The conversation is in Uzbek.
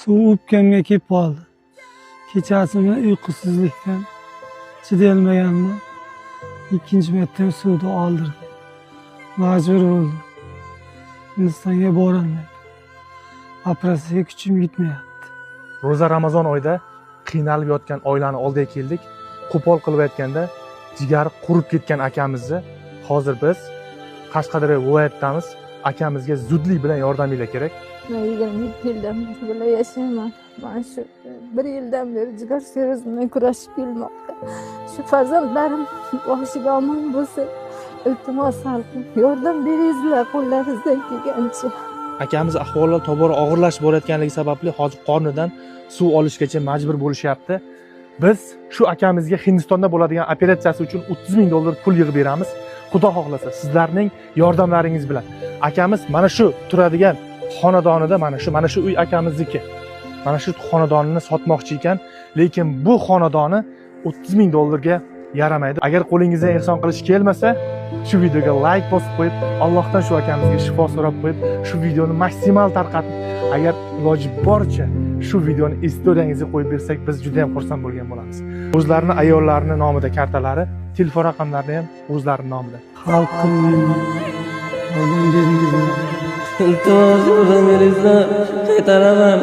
Suv o'pkamga kelib qoldi. Kechasini uyqusizlikdan chidayolmaganman. Ikkinchi marta suvda oldirdim. Majbur bo'ldim. Hindistonga borolmadim. Operatsiyaga kuchim yetmayapti. Ro'za Ramazon oyida qiynalib yotgan oilani oldiga keldik. Qo'pol qilib aytganda, jigari qurib ketgan akamizni hozir biz Qashqadaryo viloyatidamiz. Akamizga zudlik bilan yordaminglar kerak. Men 27 yildan beri bilan yashayman. Mana shu 1 yildan beri jigar sirrozi bilan kurashib kelmoqda. Shu farzandlarim boshiga omon bo'lsin. Iltimos yordam beringizlar qo'llaringizdan kelgancha. Akamiz ahvoli tobora og'irlashib borayotganligi sababli hozir qornidan suv olishgacha majbur bo'lishyapti. Biz shu akamizga Hindistonda bo'ladigan operatsiyasi uchun $30,000 pul yig'ib beramiz. Xudo xohlasa sizlarning yordamlaringiz bilan akamiz mana shu turadigan xonadonida mana shu uy akamizniki. Mana shu xonadonini sotmoqchi ekan, lekin bu xonadoni $30,000 ga yaramaydi. Agar qo'lingizdan ehson qilish kelmasa, shu videoga like bosib qo'yib, Allohdan shu akamizga shifo so'rab qo'yib, shu videoni maksimal tarqatib, agar iloji boricha shu videoni istoriyangizga qo'yib bersak, biz juda ham xursand bo'lgan bo'lamiz. O'zlarini ayollarining nomida kartalari, telefon raqamlari ham o'zlarining nomida. Xalqim meni yordam beringizlar. Iltimos yordam beringizlar, qaytaraman.